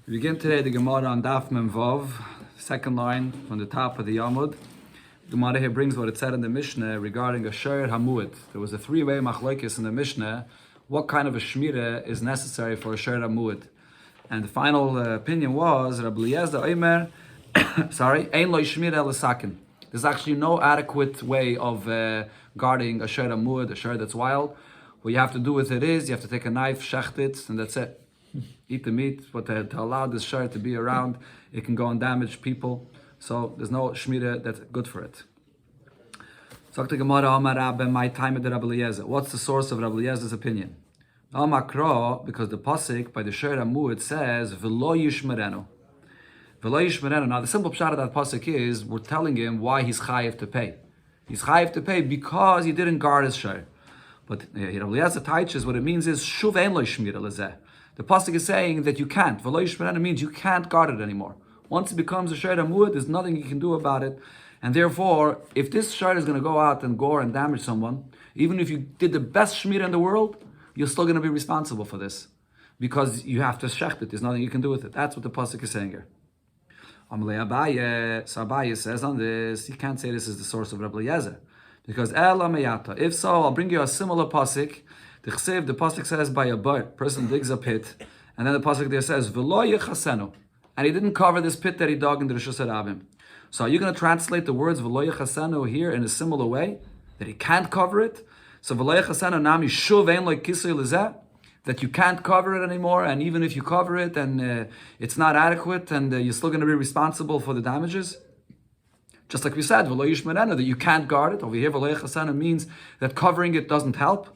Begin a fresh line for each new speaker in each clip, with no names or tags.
We begin today the Gemara on Daf Mem Vav, second line from the top of the Yamud. The Gemara here brings what it said in the Mishnah regarding a Shir Hamuid. There was a three-way machlokes in the Mishnah. What kind of a shmira is necessary for a Shir Hamuid? And the final opinion was Rabbi Eliezer Omer, Ein lo shmira l'sakin. There's actually no adequate way of guarding a Shir Hamuid, a Shir that's wild. What you have to do with it is you have to take a knife, shecht it, and that's it. Eat the meat, but to allow this shir to be around, it can go and damage people. So there's no shmira that's good for it. What's the source of Rabbi Eliezer's opinion? Because the pasuk by the shir Hamuid says v'lo yishmerenu. V'lo yishmerenu. Now the simple pshat of that pasuk is we're telling him why he's chayiv to pay. He's chayiv to pay because he didn't guard his shir. But Rabbi Eliezer teaches what it means is shuv ein lo shmira lezeh. The pasuk is saying that you can't. V'lo yishmerenu means you can't guard it anymore. Once it becomes a shir Hamuid, there's nothing you can do about it. And therefore, if this shir is going to go out and gore and damage someone, even if you did the best shmira in the world, you're still going to be responsible for this. Because you have to shecht it. There's nothing you can do with it. That's what the pasuk is saying here. Amalei Abaye, so Abaye says on this, you can't say this is the source of Rabbi Eliezer. Because Ela Meyata. If so, I'll bring you a similar pasuk. The pasuk says by a person digs a pit, and then the pasuk there says V'lo yechasenu, and he didn't cover this pit that he dug in the Rishus Harabim. So are you going to translate the words V'lo yechasenu here in a similar way that he can't cover it? So V'lo yechasenu nami shuv ein lo kisei lezeh, that you can't cover it anymore, and even if you cover it and it's not adequate, and you're still going to be responsible for the damages. Just like we said, V'lo yishmerenu, that you can't guard it. Over here, V'lo yechasenu means that covering it doesn't help.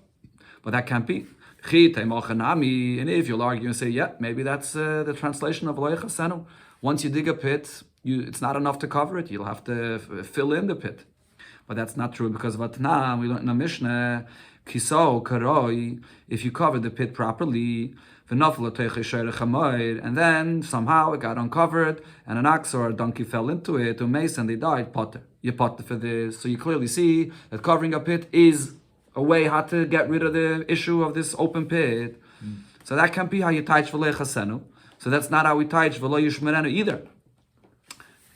But that can't be. And if you'll argue and say, yeah, maybe that's the translation of V'lo yechasenu. Once you dig a pit, it's not enough to cover it. You'll have to fill in the pit. But that's not true because Vatna, we learned in the Mishnah, Kiso, Karoi, if you cover the pit properly, and then somehow it got uncovered, and an ox or a donkey fell into it, or mace, and they died, potter. You potter for this. So you clearly see that covering a pit is a way how to get rid of the issue of this open pit. So that can't be how you teach V'lo yechasenu. So that's not how we teach V'lo yishmerenu either.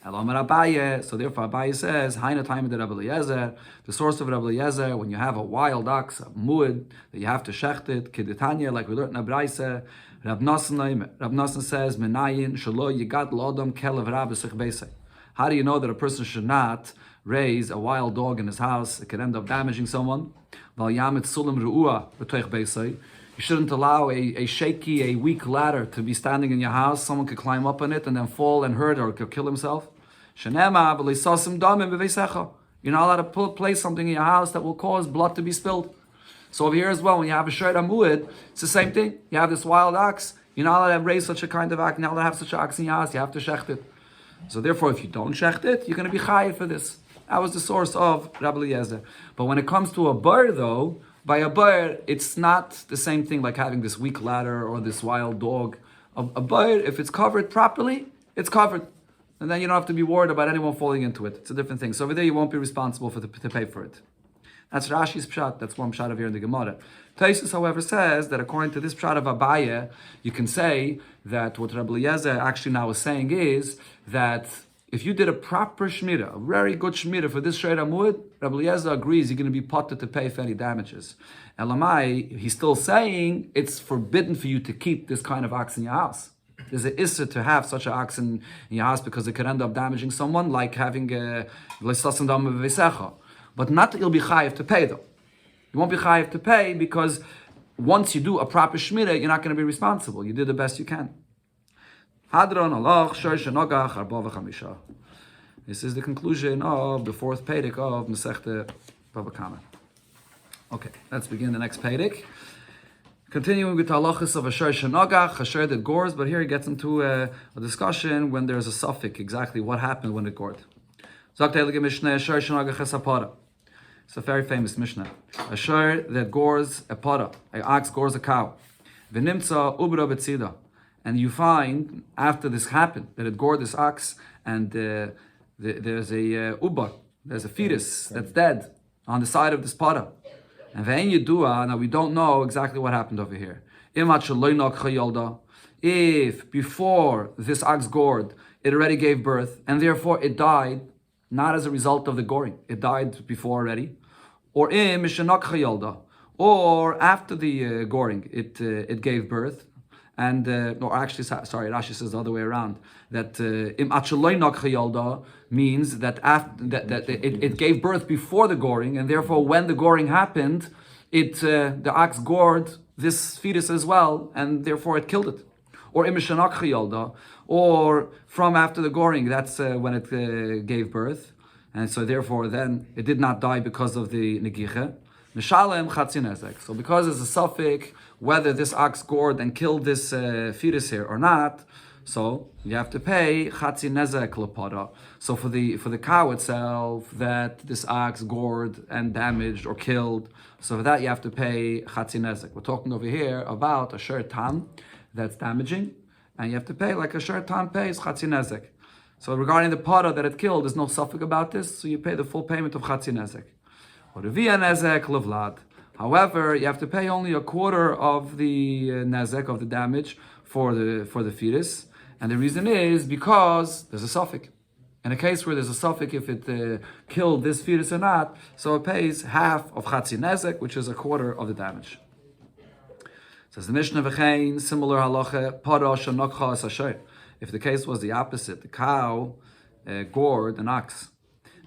So therefore Abaye says, Haina time de Rabbi Eliezer, the source of Rabbi Eliezer, when you have a wild ox, a muad, that you have to shecht it, Keditanya, like we learned in Abraisa, Rab Nosson says, Menayin shelo yigat lodom kelev rab b'sich beisei. How do you know that a person should not raise a wild dog in his house? It could end up damaging someone. You shouldn't allow a shaky, a weak ladder to be standing in your house. Someone could climb up on it and then fall and hurt or could kill himself. You're not allowed to place something in your house that will cause blood to be spilled. So over here as well, when you have a shir Hamuid, it's the same thing. You have this wild ox. You're not allowed to raise such a kind of ox. You're not allowed to have such an ox in your house. You have to shecht it. So therefore, if you don't shecht it, you're going to be chayiv for this. That was the source of Rabbi Eliezer. But when it comes to a bar, though, by a bar, it's not the same thing like having this weak ladder or this wild dog. A bar, if it's covered properly, it's covered. And then you don't have to be worried about anyone falling into it. It's a different thing. So over there, you won't be responsible to pay for it. That's Rashi's pshat. That's one pshat of here in the Gemara. Taisus, however, says that according to this pshat of Abaye, you can say that what Rabbi Eliezer actually now is saying is that if you did a proper shmira, a very good shmira for this shir Hamuid, Rabbi Eliezer agrees you're going to be potter to pay for any damages. Elamai, he's still saying it's forbidden for you to keep this kind of ox in your house. There's an issur to have such an ox in your house because it could end up damaging someone, like having a but not that you'll be chayiv to pay though. You won't be chayiv to pay because once you do a proper shmira, you're not going to be responsible. You did the best you can. This is the conclusion of the fourth Pedic of Masechta Bava Kama. Okay, let's begin the next Pedic. Continuing with the halachas of a shir shenogach, a shir that gores, but here he gets into a discussion when there's a suffix, exactly what happened when it gored. It's a very famous Mishnah. A shir that gores a para, an ox gores a cow. V'nimtza ubra betzida. And you find, after this happened, that it gored this ox, and there's a ubar, there's a fetus that's dead on the side of this para. And ve'en yedua, now we don't know exactly what happened over here. if before this ox gored, it already gave birth, and therefore it died, not as a result of the goring, it died before already, or or after the goring, it gave birth, and or actually, sorry, Rashi says the other way around, that means that after that it gave birth before the goring, and therefore when the goring happened, the ox gored this fetus as well, and therefore it killed it. Or or from after the goring, that's when it gave birth, and so therefore then it did not die because of the negiche. So because there's a suffix whether this ox gored and killed this fetus here or not, so you have to pay chatzi nezek lepara. So for the cow itself that this ox gored and damaged or killed, so for that you have to pay chatzi nezek. We're talking over here about a sher tam that's damaging, and you have to pay like a sher tam pays chatzi nezek. So regarding the para that it killed, there's no suffix about this, so you pay the full payment of chatzi nezek. However, you have to pay only a quarter of the nezek, of the damage for the fetus, and the reason is because there's a suffix. In a case where there's a suffix, if it killed this fetus or not, so it pays half of chatzi nezek, which is a quarter of the damage. Says the Mishnah v'chein, similar halacha, para shenokcha as asher. If the case was the opposite, the cow gored an ox,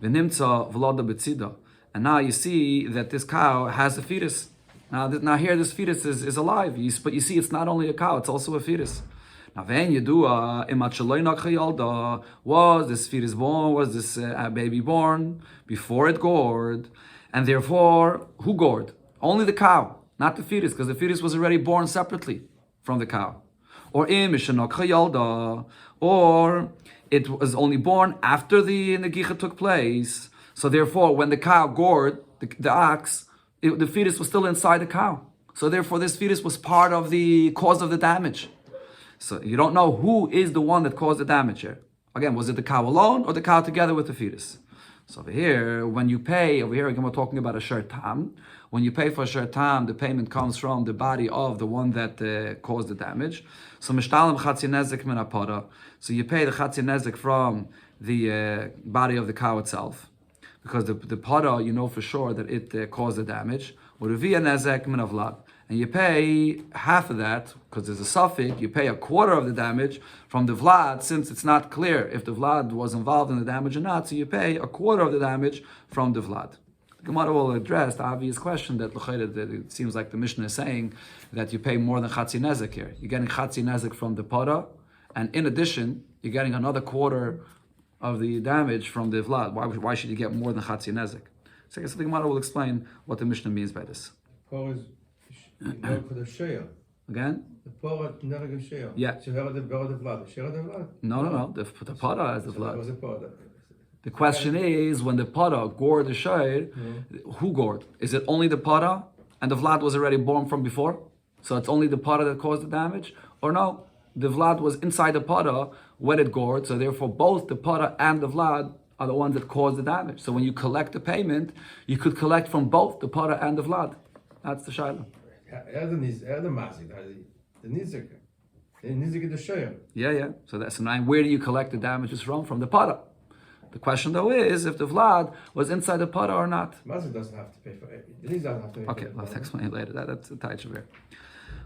v'nimtza v'loda b'tzida, and now you see that this cow has a fetus. Now here this fetus is alive, but you see it's not only a cow, it's also a fetus. Now was this fetus born, was this baby born before it gored, and therefore, who gored? Only the cow, not the fetus, because the fetus was already born separately from the cow. Or it was only born after the negicha took place. So therefore, when the cow gored the ox, the fetus was still inside the cow. So therefore, this fetus was part of the cause of the damage. So you don't know who is the one that caused the damage here. Again, was it the cow alone or the cow together with the fetus? So over here, when you pay, over here again we're talking about a sher tam. When you pay for a sher tam, the payment comes from the body of the one that caused the damage. So mishtalim chatzi nezek min hapara. So you pay the chatzi nezek from the body of the cow itself, because the para, you know for sure that it caused the damage. And you pay half of that, because there's a suffix, you pay a quarter of the damage from the vlad, since it's not clear if the vlad was involved in the damage or not, so you pay a quarter of the damage from the vlad. The Gemara will address the obvious question that it seems like the Mishnah is saying that you pay more than chatzi nezek here. You're getting chatzi nezek from the para, and in addition, you're getting another quarter of the damage from the vlad. Why should you get more than chatzi nezek? So I guess the Gemara will explain what the Mishnah means by this.
For the share.
Again?
The para never gives share.
Yeah.
So the vlad. Share the vlad?
No. The para has the vlad.
Was the para.
The question is, when the para gored the shayr, who gored? Is it only the para, and the vlad was already born from before? So it's only the para that caused the damage? Or no, the vlad was inside the para when it gored, so therefore both the para and the vlad are the ones that caused the damage. So when you collect the payment, you could collect from both the para and the vlad. That's the shayla.
The nizik the share.
Yeah. So now where do you collect the damages from? From the para. The question though is if the vlad was inside the para or not.
Mazik doesn't have to pay for it. The nizik doesn't have to pay for it.
Okay, let's explain it later. That's a tight here.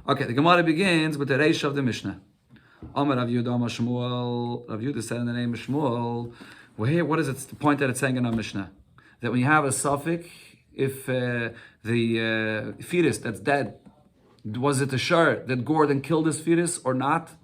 Okay, the Gemara begins with the Reish of the Mishnah. Amar Rav Yehuda Amar Shmuel. Rav Yehuda said in the name of Shmuel. Well, here, what is it? The point that it's saying in our Mishnah? That when you have a suffix, if the fetus that's dead, was it a shur that gored and killed this fetus or not?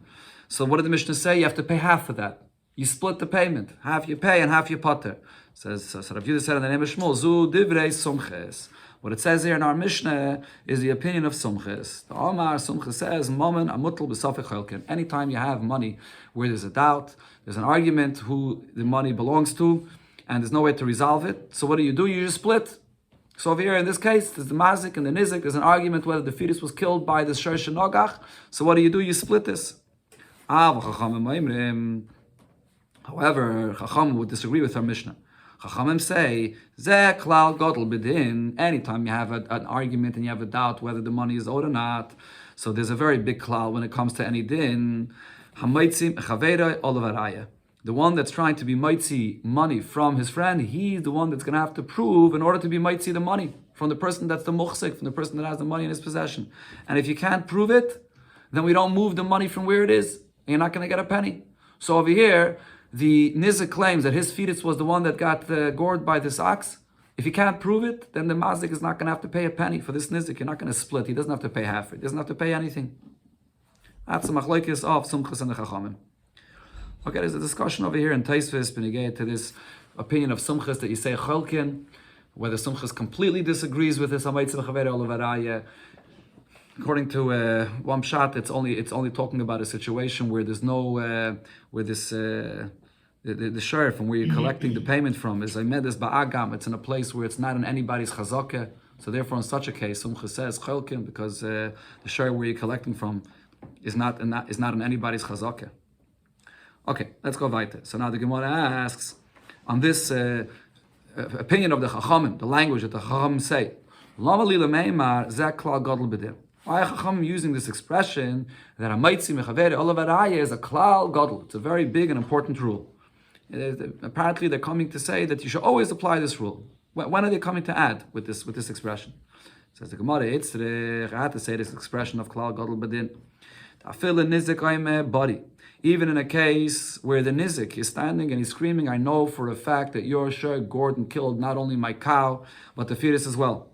So what did the Mishnah say? You have to pay half of that. You split the payment. Half you pay and half you pater. So Rav Yehuda said in the name of Shmuel, Zu divrei sumches. What it says here in our Mishnah is the opinion of Sumches. The Omar Sumches says, Momen amutel b'safek chelken. Anytime you have money where there's a doubt, there's an argument who the money belongs to, and there's no way to resolve it. So what do? You just split. So over here in this case, there's the mazik and the nizik. There's an argument whether the fetus was killed by the shor shenogach. So what do? You split this. However, Chacham would disagree with our Mishnah. Chachamim say, Zeh klal gadol b'din. Anytime you have an argument and you have a doubt whether the money is owed or not, So there's a very big cloud when it comes to any din. The one that's trying to be mitzi money from his friend, he's the one that's going to have to prove in order to be mitzi the money from the person that's the muhsik, from the person that has the money in his possession. And if you can't prove it, then we don't move the money from where it is, and you're not going to get a penny. So over here, the nizik claims that his fetus was the one that got gored by this ox. If he can't prove it, then the mazik is not going to have to pay a penny for this nizik. You're not going to split. He doesn't have to pay half. He doesn't have to pay anything. That's the machlokes of Sumchus and the Chachamim. Okay, there's a discussion over here in Taisvis, Benigay, to this opinion of Sumchus that you say Cholkin, whether Sumchus completely disagrees with this. According to one pshat, it's only talking about a situation where there's no where this the sheriff and where you're collecting the payment from is this ba'agam. It's in a place where it's not in anybody's chazakah. So therefore, in such a case, Sumchus says Cholkin because the sheriff where you're collecting from is not in anybody's chazakah. Okay, let's go weiter. So now the Gemara asks, on this opinion of the Chachamim, the language that the Chachamim say, Lama li lemeimar zeh klal gadol b'din. Why are Chachamim using this expression that a maitzi mechaveri olav araya is a klal gadol? It's a very big and important rule. Apparently, they're coming to say that you should always apply this rule. When are they coming to add with this expression? Says the Gemara, I had to say this expression of klal gadol b'din. Afil nizik oime body. Even in a case where the nizik is standing and he's screaming, I know for a fact that your sure gored and killed not only my cow, but the fetus as well.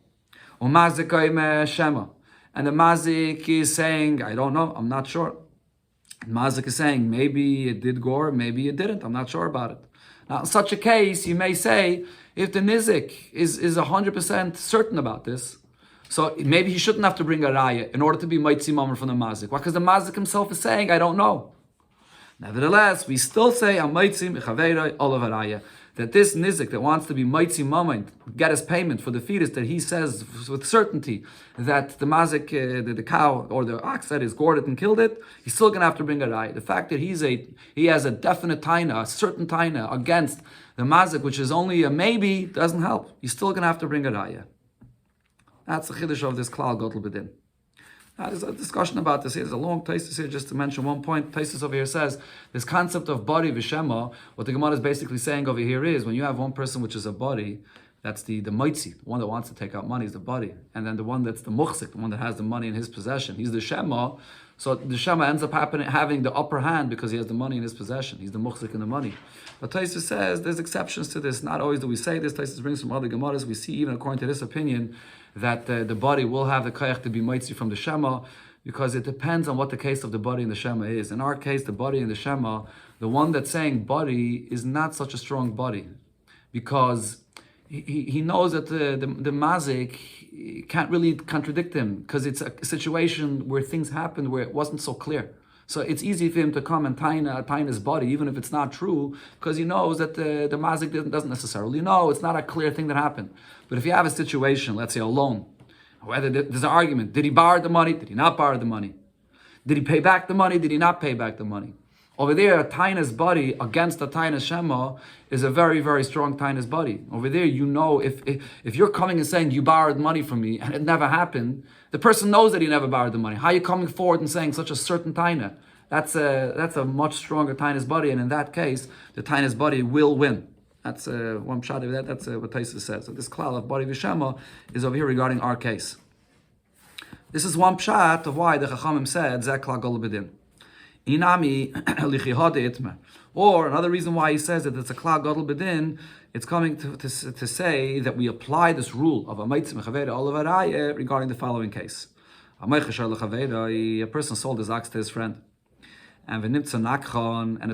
And the mazik is saying, I don't know, I'm not sure. Mazik is saying, maybe it did gore, maybe it didn't, I'm not sure about it. Now, in such a case, you may say, if the nizik is 100% certain about this, so maybe he shouldn't have to bring a raya in order to be mitzi mamar from the mazik. Why? Because the mazik himself is saying, I don't know. Nevertheless, we still say that this nizik that wants to be mitzi mamar, get his payment for the fetus, that he says with certainty that the mazik, the cow or the ox that is gored it and killed it, he's still going to have to bring a raya. The fact that he has a definite taina, a certain taina against the mazik, which is only a maybe, doesn't help. He's still going to have to bring a raya. That's the chiddush of this klal gadol b'din. Now, there's a discussion about this here. There's a long Taisus here, just to mention one point. Taisus over here says, this concept of body v'shema, what the Gemara is basically saying over here is, when you have one person which is a body, that's the mitzi, the one that wants to take out money is the body. And then the one that's the muhsik, the one that has the money in his possession, he's the shema. So the shema ends up having the upper hand because he has the money in his possession. He's the muhsik in the money. But Taisus says, there's exceptions to this. Not always do we say this. Taisus brings from other Gemaras. We see, even according to this opinion, that the body will have the koyach to be mitzi from the shema, because it depends on what the case of the body and the shema is. In our case, the body and the shema, the one that's saying body is not such a strong body, because he knows that the mazik can't really contradict him, because it's a situation where things happened where it wasn't so clear. So it's easy for him to come and tie his body, even if it's not true, because he knows that the mazik doesn't necessarily know. It's not a clear thing that happened. But if you have a situation, let's say a loan, whether there's an argument, did he borrow the money? Did he not borrow the money? Did he pay back the money? Did he not pay back the money? Over there, a tainas body against a tainas shema is a very, very strong tainas body. Over there, you know, if you're coming and saying you borrowed money from me and it never happened, the person knows that he never borrowed the money. How are you coming forward and saying such a certain taina? That's a much stronger tainas body, and in that case, the tainas body will win. That's one shot of that. That's what Taisus says. So this klal of body v'shema is over here regarding our case. This is one pshat of why the Chachamim said zeh klal gadol b'din. Inami lichihad itma. Or another reason why he says that it's a klal gadol b'din, it's coming to say that we apply this rule of a meitzim chaveda olav araya regarding the following case. A person sold his ox to his friend, and it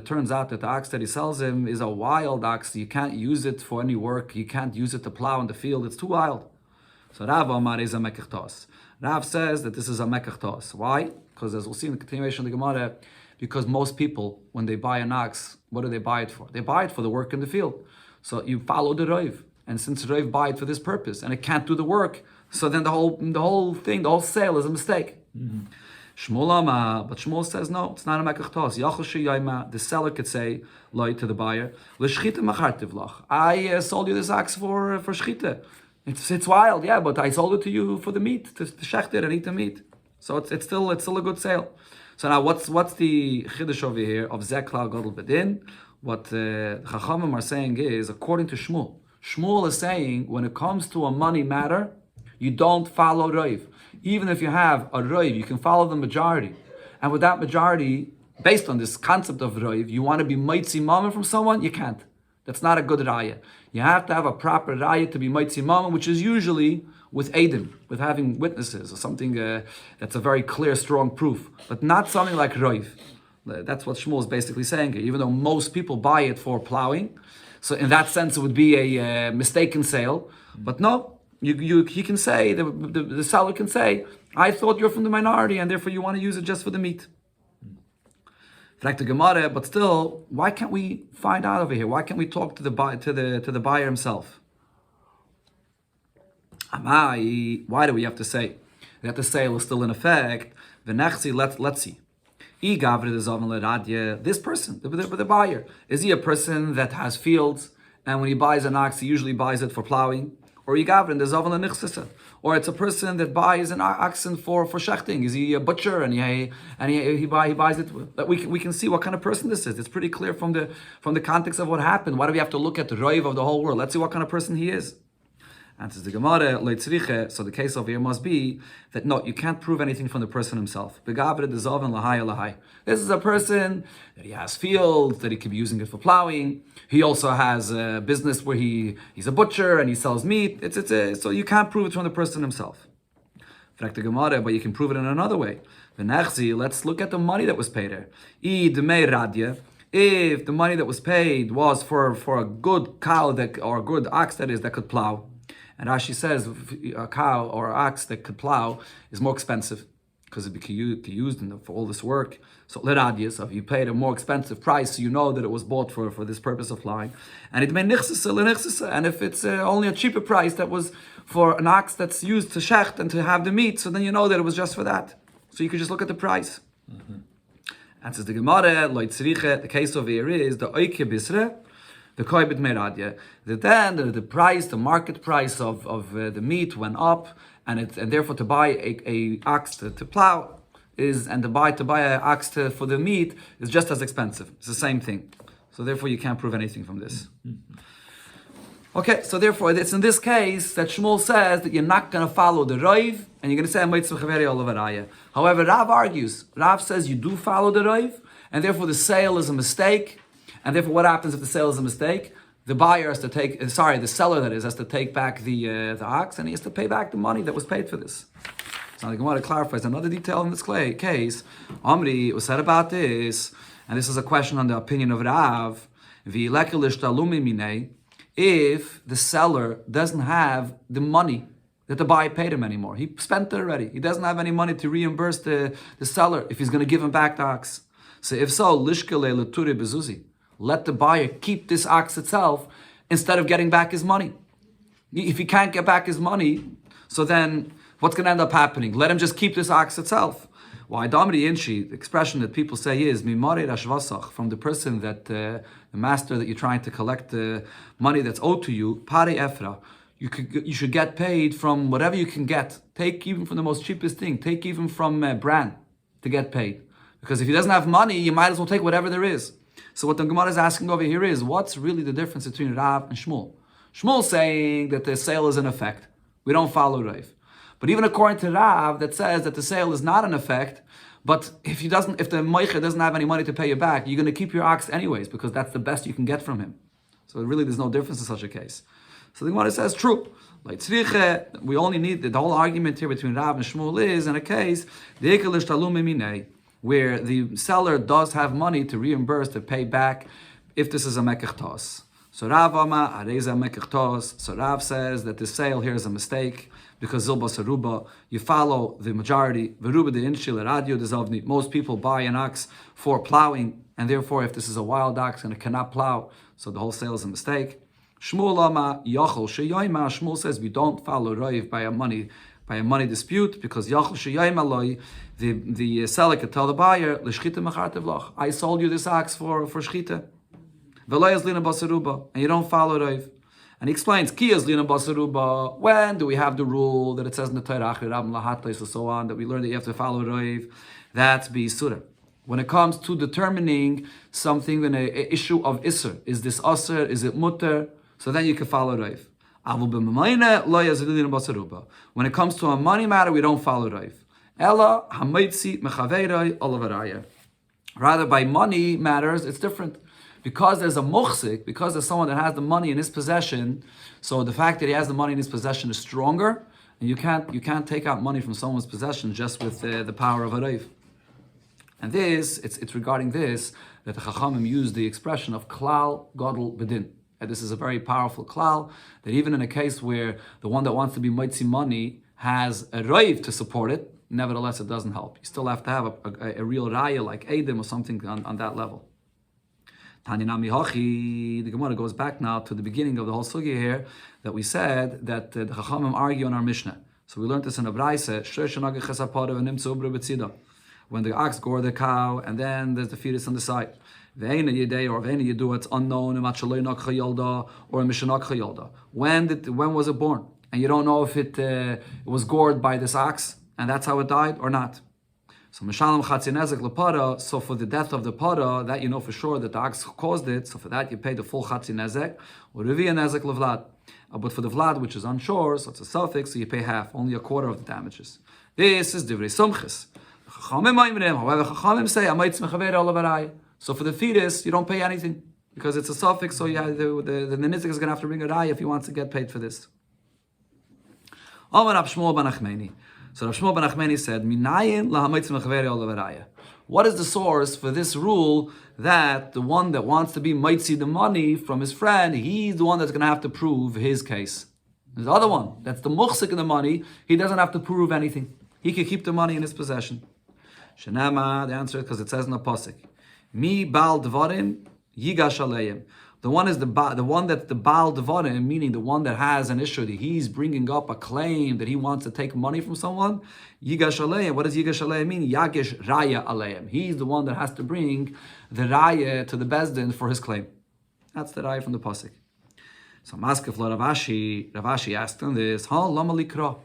turns out that the ox that he sells him is a wild ox. You can't use it for any work. You can't use it to plow in the field. It's too wild. So Rav Amar is a mekach. Rav says that this is a mekach. Why? Because as we'll see in the continuation of the Gemara, because most people, when they buy an ox, what do they buy it for? They buy it for the work in the field. So you follow the Rav, and since the Rav buy it for this purpose, and it can't do the work, so then the whole sale is a mistake. Mm-hmm. But Shmuel says no, it's not a mekach tos. The seller could say lie to the buyer, I sold you this ox for shchita. It's wild, yeah, but I sold it to you for the meat, to shecht it and eat the meat. So it's still a good sale. So now what's the chiddush over here of Zeklal Gadol Bedin? What Chachamim are saying is, according to Shmuel is saying, when it comes to a money matter, you don't follow Rav. Even if you have a Rav, you can follow the majority. And with that majority, based on this concept of Rav, you want to be Maitzi Mama from someone, you can't. That's not a good raya. You have to have a proper raya to be Maitzi Mama, which is usually with Eidim, with having witnesses, or something that's a very clear, strong proof. But not something like Rav. That's what Shmuel is basically saying here, even though most people buy it for plowing. So in that sense, it would be a mistaken sale. But no, he can say, the seller can say, I thought you're from the minority and therefore you want to use it just for the meat. Like the Gemara, but still, why can't we find out over here? Why can't we talk to the buyer himself? Amai, why do we have to say that the sale is still in effect? Let's see. This person, the buyer, is he a person that has fields, and when he buys an ox, he usually buys it for plowing? Or or it's a person that buys an oxen for shechting. Is he a butcher and he buys it? That we can see what kind of person this is. It's pretty clear from the context of what happened. Why do we have to look at the roiv of the whole world? Let's see what kind of person he is. Answers the Gemara, so the case over here must be that no, you can't prove anything from the person himself. This is a person that he has fields, that he could be using it for plowing. He also has a business where he's a butcher and he sells meat. So you can't prove it from the person himself. But you can prove it in another way. Let's look at the money that was paid here. If the money that was paid was for a good cow or a good ox that could plow. And Rashi says a cow or an ox that could plow is more expensive because it be used for all this work. So leradius, if you paid a more expensive price, so you know that it was bought for this purpose of plowing. And it may nichsasa, and if it's only a cheaper price that was for an ox that's used to shecht and to have the meat, so then you know that it was just for that. So you could just look at the price. And says the Gemara, the case over here is the oike bisre, the koibit meradya. Then the price, the market price of the meat went up, and therefore to buy a ox to plow to buy an ox for the meat is just as expensive. It's the same thing. So therefore you can't prove anything from this. Okay, so therefore it's in this case that Shmuel says that you're not going to follow the Rav, and you're going to say Meitzvah Chaveri Olavaraya. However, Rav argues. Rav says you do follow the Rav, and therefore the sale is a mistake. And therefore, what happens if the sale is a mistake? The seller has to take back the ox, and he has to pay back the money that was paid for this. So the Gemara clarifies another detail in this case. Amri was said about this, and this is a question on the opinion of Rav. If the seller doesn't have the money that the buyer paid him anymore, he spent it already. He doesn't have any money to reimburse the seller if he's going to give him back the ox. So if so, lishkele l'turi bezuzi. Let the buyer keep this ox itself instead of getting back his money. If he can't get back his money, so then what's going to end up happening? Let him just keep this ox itself. Why Damri Inshi, the expression that people say is Mimare Rashvasach, from the person that the master that you're trying to collect the money that's owed to you, Pare Efra. You should get paid from whatever you can get. Take even from the most cheapest thing. Take even from bran to get paid. Because if he doesn't have money, you might as well take whatever there is. So what the Gemara is asking over here is, what's really the difference between Rav and Shmuel? Shmuel's saying that the sale is in effect. We don't follow Rav. But even according to Rav, that says that the sale is not in effect, but if the Moicher doesn't have any money to pay you back, you're going to keep your ox anyways, because that's the best you can get from him. So really there's no difference in such a case. So the Gemara says, true. Like tzriche, we only need, the whole argument here between Rav and Shmuel is, in a case, where the seller does have money to reimburse, to pay back, if this is a mekech tos. So Rav Ama, Areza mekech tos. So Rav says that the sale here is a mistake, because zilba saruba, you follow the majority, veruba de inshil radio dezavni. Most people buy an ox for plowing, and therefore if this is a wild ox and it cannot plow, so the whole sale is a mistake. Shmuel Ama, Yachol Sheyoima, Shmuel says we don't follow Rav by a money dispute, because Yachol Sheyoima loy, the seller could tell the buyer, L'shchita mechartev loch, I sold you this ox for shchita. V'lo yazlina basaruba, and you don't follow Rav. And he explains, Kiyas lina basaruba. When do we have the rule that it says in the Torah, and so on, that we learn that you have to follow Roiv? That's B'Yisura. When it comes to determining something in an issue of Isser, is this Asr, is it Mutter? So then you can follow Roiv. When it comes to a money matter, we don't follow Roiv. Ella hamaitzi mechaveiroi olavaraya. Rather, by money matters, it's different. Because there's a muhsik, because there's someone that has the money in his possession, so the fact that he has the money in his possession is stronger, and you can't take out money from someone's possession just with the power of a Roiv. And this, it's regarding this, that the Chachamim use the expression of klal gadol bedin. And this is a very powerful klal, that even in a case where the one that wants to be mitzi money has a Roiv to support it, nevertheless, it doesn't help. You still have to have a real raya like Eidim or something on that level. Tanya Nami Hachi, the Gemara goes back now to the beginning of the whole sugya here, that we said that the Chachamim argue on our Mishnah. So we learned this in a Braise, when the ox gore the cow, and then there's the fetus on the side. Ve'ena yedei or ve'ena yedu, it's unknown, or when was it born? And you don't know if it was gored by this ox, and that's how it died or not. So mishalam chatzi nezek lepara. So for the death of the para, that you know for sure that the ox caused it. So for that you pay the full chatzi nezek or revia nezek levlad. But for the vlad, which is unsure, so it's a suffix, so you pay half, only a quarter of the damages. This is divrei sumchis. However, Chachamim say amaitz mechaveir olavaraya. So for the fetus, you don't pay anything because it's a suffix. So you have the nizik is going to have to bring a raya if he wants to get paid for this. Amar Rav Shmuel ben Achmeni. So Rav Shmuel ben Achmeni said, "Minayin lahamitz mechaveir olavaraya." What is the source for this rule that the one that wants to be mitzi the money from his friend, he's the one that's going to have to prove his case? There's the other one that's the muhsik in the money. He doesn't have to prove anything. He can keep the money in his possession. Shenama, the answer is because it says in the pasuk, "Mi bal dvarim yigash aleim." The one is the one that's the bal dvarim, meaning the one that has an issue that he's bringing up a claim that he wants to take money from someone. Yigash aleim. What does yigash aleim mean? Yagish raya aleim. He's the one that has to bring the raya to the bezdin for his claim. That's the raya from the pasuk. So Maskef Ravashi asked him this: "Ha lama likra."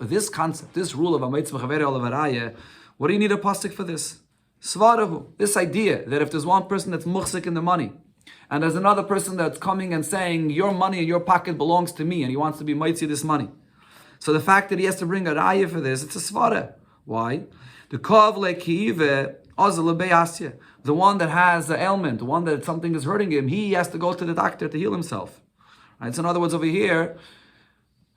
This concept, this rule of amaitz mechaveir olavaraya. What do you need a pasuk for this? Svarahu. This idea that if there's one person that's muhsik in the money, and there's another person that's coming and saying, your money in your pocket belongs to me, and he wants to be mitzi this money. So the fact that he has to bring a raya for this, it's a svara. Why? The kav lekive azal beyasya. The one that has the ailment, the one that something is hurting him, he has to go to the doctor to heal himself. Right? So in other words, over here,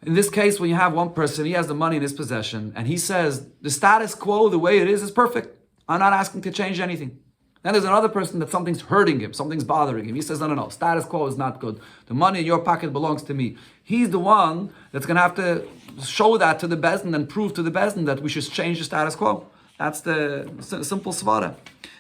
in this case, when you have one person, he has the money in his possession, and he says, the status quo, the way it is perfect. I'm not asking to change anything. Then there's another person that something's hurting him, something's bothering him. He says, no, status quo is not good. The money in your pocket belongs to me. He's the one that's going to have to show that to the Bezdin and prove to the Bezdin that we should change the status quo. That's the simple svara.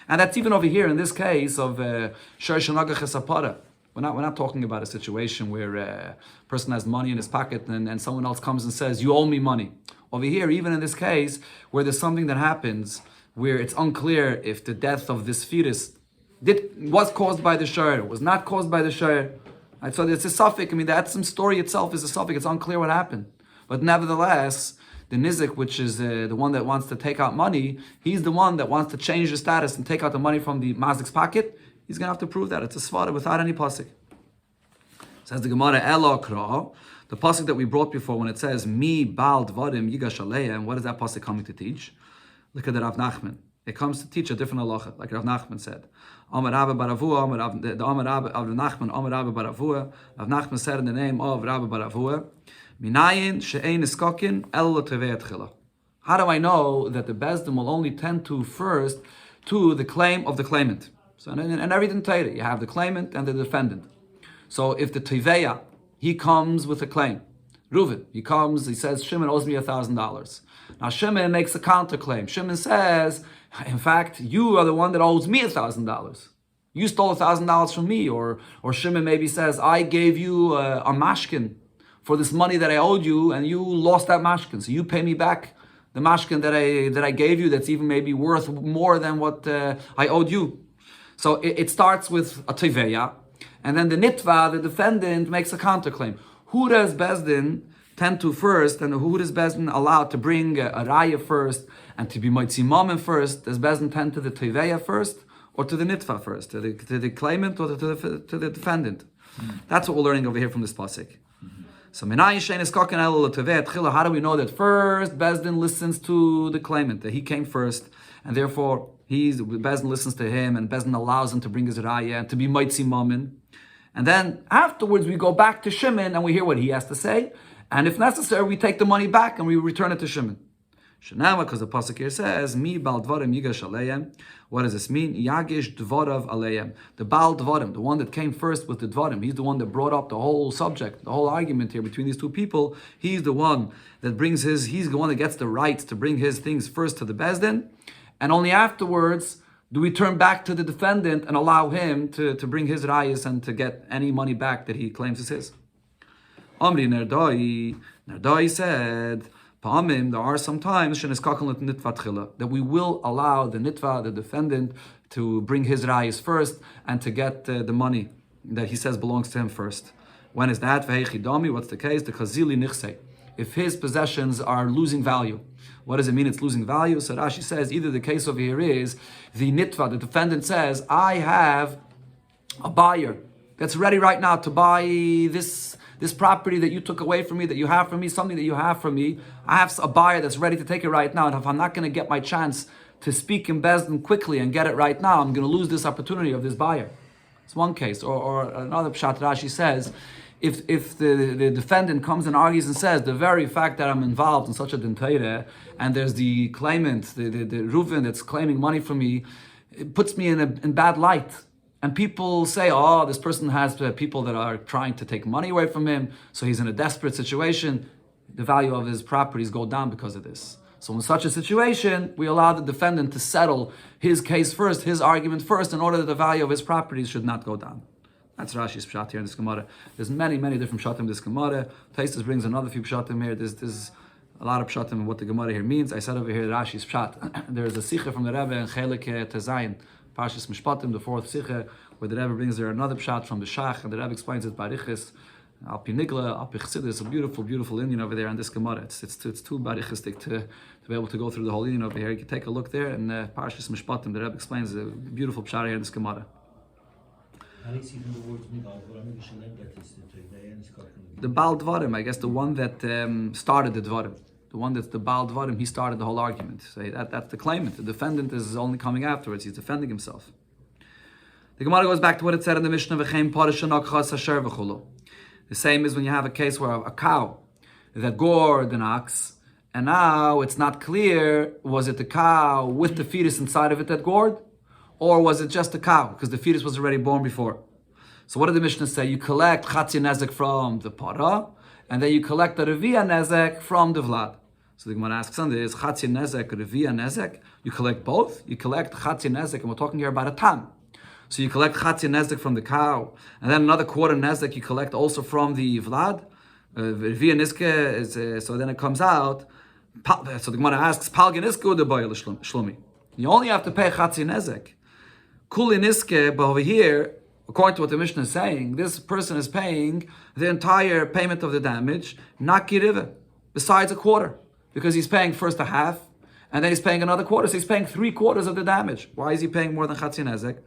And that's even over here in this case of Shoshanagach Esapara. We're not talking about a situation where a person has money in his pocket and someone else comes and says, you owe me money. Over here, even in this case, where there's something that happens where it's unclear if the death of this fetus was caused by the shayr, was not caused by the shayr. Right? So it's a suffix. I mean, the Etzim story itself is a suffix. It's unclear what happened. But nevertheless, the nizik, which is the one that wants to take out money, he's the one that wants to change the status and take out the money from the mazik's pocket. He's going to have to prove that. It's a svara without any pasuk. Says the Gemara, Elokra, the pasuk that we brought before when it says, Mi bal dvarim yigash aleim, what is that pasuk coming to teach? Look at the Rav Nachman. It comes to teach a different halacha, like Rav Nachman said. Amar Rabba Baravua, the Amar Rabba of Rav Nachman, Amar Rabba Baravua. Rav Nachman said in the name of Rabba Baravua, Minayin she'ein iskokin el tevei tchila. How do I know that the Bezdin will only tend to first to the claim of the claimant? So and everything Torah, you have the claimant and the defendant. So if the Teveya, he comes with a claim. Reuven, he comes, he says, Shimon owes me $1,000. Now Shimon makes a counterclaim. Shimon says, in fact, you are the one that owes me $1,000. You stole $1,000 from me. Or Shimon maybe says, I gave you a mashkin for this money that I owed you, and you lost that mashkin. So you pay me back the mashkin that I gave you that's even maybe worth more than what I owed you. So it starts with a teveya, and then the nitva, the defendant, makes a counterclaim. Who does Bezdin tend to first, and who does Bezdin allow to bring a raya first and to be moitzi mamen first? Does Bezdin tend to the teveya first or to the nitva first, to the claimant or to the defendant? That's what we're learning over here from this pasuk. So how do we know that first Bezdin listens to the claimant, that he came first, and therefore Bezdin listens to him, and Bezdin allows him to bring his raya and to be moitzi mamen, and then afterwards we go back to Shimon and we hear what he has to say, and if necessary we take the money back and we return it to Shimon. Shenama, because the pasuk here says, "Mi bal dvarim yigash aleim." What does this mean? Yagish dvarav aleim. The bal dvarim, the one that came first with the dvarim. He's the one that brought up the whole subject, the whole argument here between these two people. He's the one that brings his. He's the one that gets the right to bring his things first to the bezdin, and only afterwards do we turn back to the defendant and allow him to bring his rayas and to get any money back that he claims is his. Amri Nerdai said, there are some times that we will allow the nitva, the defendant, to bring his rayas first and to get the money that he says belongs to him first. When is that? What's the case? The chazili nichse. If his possessions are losing value. What does it mean it's losing value? So Rashi says either the case over here is the nitva, the defendant says, I have a buyer that's ready right now to buy this property that you took away from me, that you have from me, something that you have from me. I have a buyer that's ready to take it right now. And if I'm not going to get my chance to speak in Bezdin quickly and get it right now, I'm going to lose this opportunity of this buyer. It's one case. Or another pshat Rashi says, if the defendant comes and argues and says, the very fact that I'm involved in such a dinteire, and there's the claimant, the Reuven that's claiming money from me, it puts me in bad light. And people say, oh, this person has people that are trying to take money away from him, so he's in a desperate situation. The value of his properties go down because of this. So in such a situation, we allow the defendant to settle his case first, his argument first, in order that the value of his properties should not go down. That's Rashi's pshat here in this Gemara. There's many different pshatim in this Gemara. Taistis brings another few pshatim here. There's a lot of pshatim in what the Gemara here means. I said over here Rashi's pshat. There's a sikha from the Rebbe in Chelik Tezayin, Parshas Mishpatim, the fourth sikha, where the Rebbe brings there another pshat from the Shach, and the Rebbe explains it by Riches, Al Pi Nigla, Al Pi Chassidus, a beautiful Indian over there in this Gemara. It's too barichistic to be able to go through the whole Indian over here. You can take a look there, and Parshas Mishpatim, the Rebbe explains a beautiful pshat here in this Gemara. The Baal Dvarim, I guess the one that started the Dvarim. The one that's the Baal Dvarim, he started the whole argument. So that's the claimant. The defendant is only coming afterwards. He's defending himself. The Gemara goes back to what it said in the Mishnah, the same is when you have a case where a cow that gored an ox, and now it's not clear, was it the cow with the fetus inside of it that gored? Or was it just a cow, because the fetus was already born before? So what did the Mishnah say? You collect Chatzi Nezek from the Para, and then you collect the Revia Nezek from the Vlad. So the Gemara asks on this, Chatzi Nezek, Revia Nezek, you collect both? You collect Chatzi Nezek, and we're talking here about a tam. So you collect Chatzi Nezek from the cow, and then another quarter Nezek you collect also from the Vlad. Revia Niske is, so then it comes out, so the Gemara asks, Palgan Niske or the Boy Shlomi? You only have to pay Chatzi Nezek. Kuli Niske, but over here, according to what the Mishnah is saying, this person is paying the entire payment of the damage, Naki Rive, besides a quarter. Because he's paying first a half, and then he's paying another quarter, so he's paying 3/4 of the damage. Why is he paying more than Chatzi Nezek?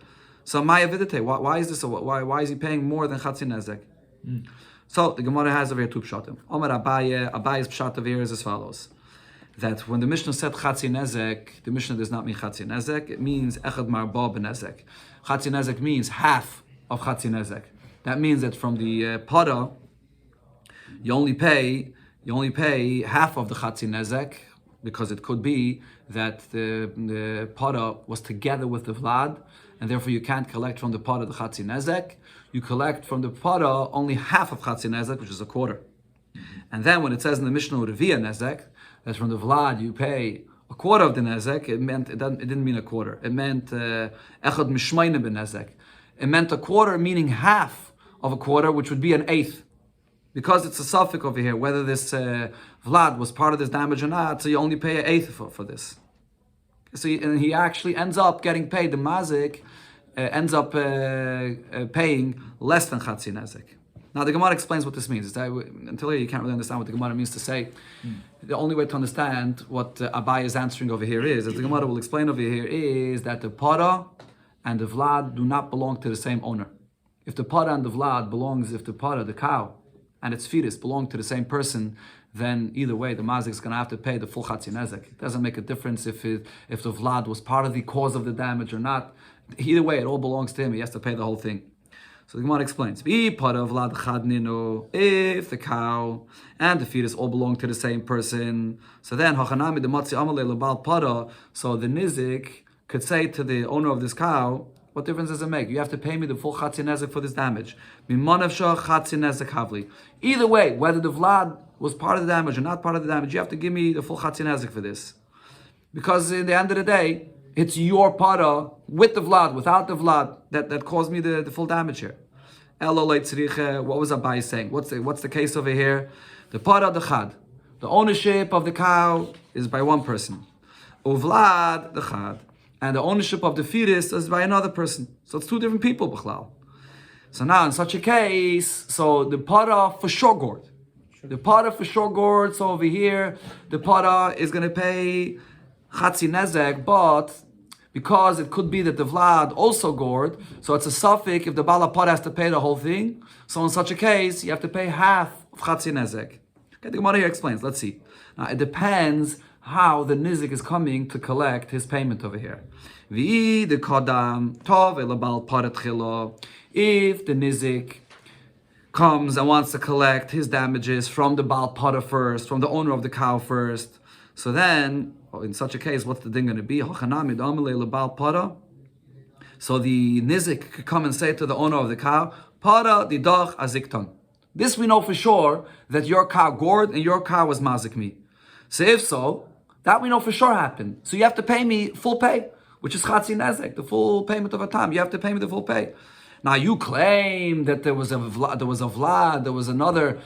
So Maya Vidite, why is this? Why is he paying more than Chatzi Nezek? So the Gemara has over here two pshatim. Omer Abaye's pshat over here is as follows: that when the Mishnah said Chatzi Nezek, the Mishnah does not mean Chatzi Nezek. It means Echad Marba B'Nezek. Chatzi Nezek means half of Chatzi Nezek. That means that from the Pada, you only pay half of the Chatzi Nezek, because it could be that the Pada was together with the Vlad, and therefore you can't collect from the Pada the Chatzi Nezek. You collect from the Pada only half of Chatzi Nezek, which is a quarter. And then when it says in the Mishnah Revia Nezek, that from the Vlad you pay a quarter of the Nezek, it didn't mean a quarter. It meant Echad Mishmayne B'Nezek. It meant a quarter, meaning half of a quarter, which would be an eighth. Because it's a suffix over here, whether this Vlad was part of this damage or not, so you only pay an eighth for this. So he actually ends up getting paid. The mazik ends up paying less than Chatzi Nezek. Now the Gemara explains what this means. Until here you can't really understand what the Gemara means to say. The only way to understand what Abai is answering over here is, as the Gemara will explain over here, is that the para and the vlad do not belong to the same owner. If the para and the vlad if the para, the cow, and its fetus belong to the same person, then either way the mazik is going to have to pay the full Chatzi Nezek. It doesn't make a difference if the vlad was part of the cause of the damage or not. Either way, it all belongs to him. He has to pay the whole thing. So the Gemara explains, if the cow and the fetus all belong to the same person, so then so the nizik could say to the owner of this cow, what difference does it make? You have to pay me the full Chatzi Nezek for this damage. Either way, whether the vlad was part of the damage or not part of the damage, you have to give me the full Chatzi Nezek for this. Because in the end of the day, it's your para with the vlad, without the vlad, that caused me the full damage here. What was Abai saying? What's the case over here? The para the chad, the ownership of the cow is by one person. Uvlad the chad, and the ownership of the fetus is by another person. So it's two different people, b'chlal. So now in such a case, so the para for sure gored. The para for sure gored. So over here, the para is going to pay Chatzi Nezek, but because it could be that the vlad also gored, so it's a suffix if the Bala Para has to pay the whole thing. So in such a case, you have to pay half of Chatzi Nezek. Okay, the Gemara here explains. Let's see. Now it depends how the nizik is coming to collect his payment over here. If the nizik comes and wants to collect his damages from the Baal Para first, from the owner of the cow first, so then in such a case, what's the thing going to be? So the nizik could come and say to the owner of the cow, Para didach azikton. This we know for sure that your cow gored and your cow was mazik me. So if so, that we know for sure happened. So you have to pay me full pay, which is Chatzi Nezek, the full payment of a tam. You have to pay me the full pay. Now you claim that there was a vlad, there was another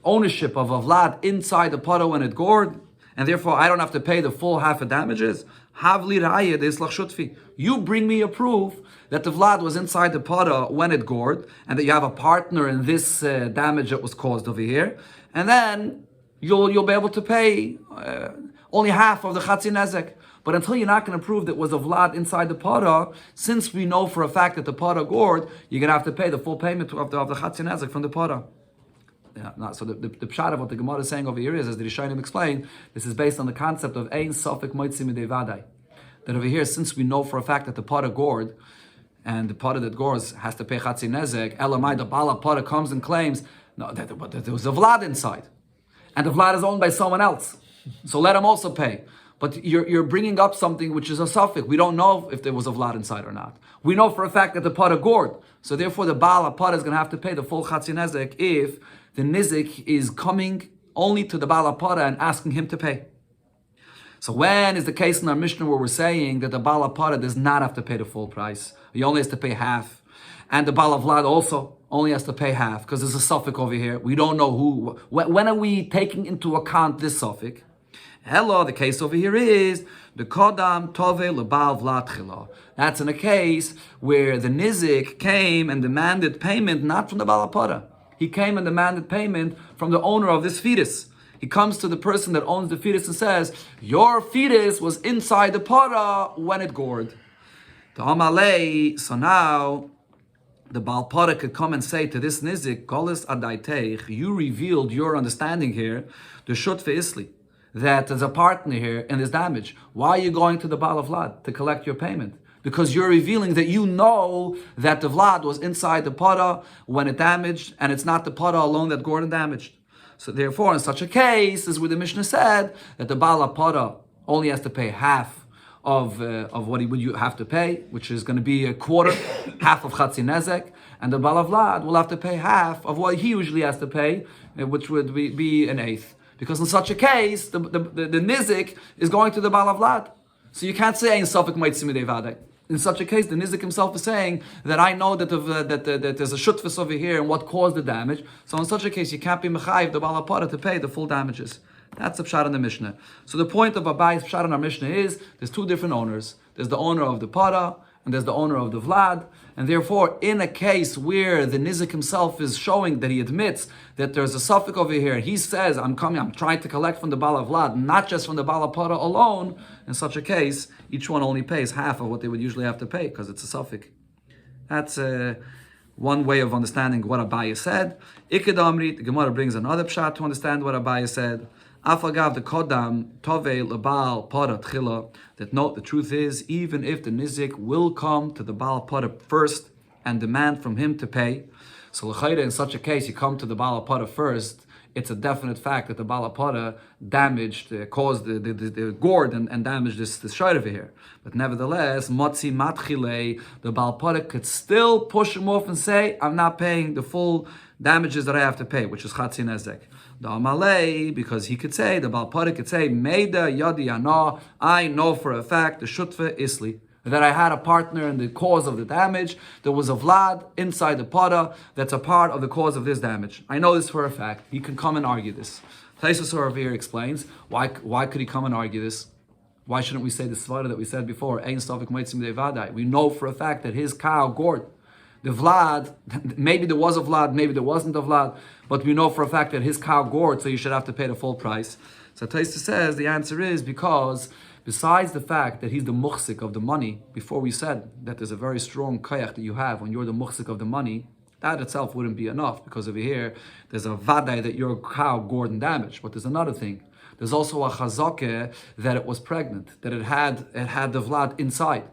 ownership of a vlad inside the para when it gored, and therefore I don't have to pay the full half of damages. Havli ra'ayed islach shutfi. You bring me a proof that the vlad was inside the para when it gored, and that you have a partner in this damage that was caused over here, and then you'll be able to pay only half of the Chatzi Nezek. But until you're not going to prove that it was a vlad inside the para, since we know for a fact that the para gored, you're going to have to pay the full payment of the Chatzi Nezek from the para. Yeah, no, so the pshat of what the Gemara is saying over here is, as the Rishonim explained, this is based on the concept of ein safek moitzi midei vadai. That over here, since we know for a fact that the para gored, and the para that gores has to pay Chatzi Nezek, elamai, the bala para comes and claims, no, that there was a vlad inside, and the vlad is owned by someone else, so let him also pay. But you're bringing up something which is a suffix. We don't know if there was a vlad inside or not. We know for a fact that the para gored, so therefore the bala para is going to have to pay the full Chatzi Nezek if the nizik is coming only to the Bala Para and asking him to pay. So when is the case in our Mishnah where we're saying that the Bala Para does not have to pay the full price? He only has to pay half. And the Bala Vlad also only has to pay half because there's a suffix over here. We don't know who. When are we taking into account this suffix? Hello, the case over here is the Kodam Tove Lebal Vlad Chila. That's in a case where the nizik came and demanded payment not from the Bala Para. He came and demanded payment from the owner of this fetus. He comes to the person that owns the fetus and says, your fetus was inside the para when it gored. So now, the Baal Para could come and say to this nizik, Kolis adaiteich, you revealed your understanding here, the shut isli, that there's a partner here in this damage. Why are you going to the Baal Vlad to collect your payment? Because you're revealing that you know that the vlad was inside the para when it damaged, and it's not the para alone that gored and damaged. So therefore, in such a case, as where the Mishnah said, that the Bala Para only has to pay half of what he would have to pay, which is going to be a quarter, half of Chatzi Nezek, and the Bala Vlad will have to pay half of what he usually has to pay, which would be an eighth. Because in such a case, the nizik is going to the Bala Vlad. So you can't say in Safek Moitzi Midei Vadai. In such a case, the nizik himself is saying that I know that there's a shutfus over here and what caused the damage. So in such a case, you can't be mechayiv the Bala Para to pay the full damages. That's the pshat in the Mishnah. So the point of Abai's pshat in our Mishnah is there's two different owners. There's the owner of the para and there's the owner of the vlad, and therefore, in a case where the nizik himself is showing that he admits that there's a suffix over here, he says, I'm trying to collect from the bala vlad, not just from the bala para alone. In such a case, each one only pays half of what they would usually have to pay, because it's a suffix. That's one way of understanding what Abaye said. Iked Amrit, the Gemara brings another pshat to understand what Abaye said. Afagav the Kodam Tove Lebal Para Tchila. That note, the truth is, even if the nizik will come to the Baal Para first and demand from him to pay, so l'chayda, in such a case, you come to the Baal Para first, it's a definite fact that the Baal Para damaged, caused the gourd and damaged this shayr over here. But nevertheless, Motzi Matchile, the Baal Para could still push him off and say, I'm not paying the full damages that I have to pay, which is Chatzi Nezek. The Amalei, because he could say, the Baal Para could say, Meida Yadi Ana, I know for a fact, the Shutfa Isli, that I had a partner in the cause of the damage. There was a Vlad inside the Para that's a part of the cause of this damage. I know this for a fact. He can come and argue this. Taisus over here explains, why could he come and argue this? Why shouldn't we say the svara that we said before? Ein Stavik Moitzim Devadai. We know for a fact that his cow gored. The Vlad, maybe there was a Vlad, maybe there wasn't a Vlad, but we know for a fact that his cow gored, so you should have to pay the full price. So Taisa says the answer is because, besides the fact that he's the muhsik of the money, before we said that there's a very strong kayach that you have when you're the muhsik of the money, that itself wouldn't be enough, because over here, there's a vadai that your cow gored and damaged. But there's another thing. There's also a chazakeh that it was pregnant, that it had the Vlad inside.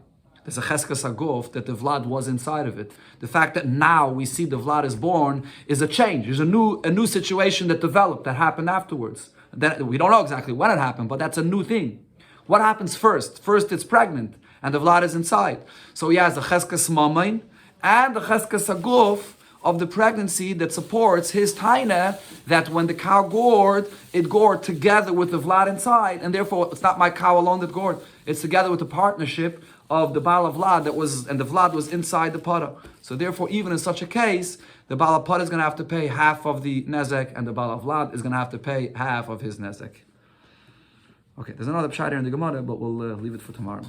There's a cheskas aguf that the Vlad was inside of it. The fact that now we see the Vlad is born is a change. There's a new situation that developed, that happened afterwards. That we don't know exactly when it happened, but that's a new thing. What happens first? First it's pregnant, and the Vlad is inside. So he has the cheskas mamain and the cheskas aguf of the pregnancy that supports his taina, that when the cow gored, it gored together with the Vlad inside, and therefore it's not my cow alone that gored. It's together with the partnership of the Baal of Vlad and the Vlad was inside the Para. So therefore, even in such a case, the Baal of Para is going to have to pay half of the Nezek, and the Baal of Vlad is going to have to pay half of his Nezek. Okay, there's another pshat here in the Gemara, but we'll leave it for tomorrow.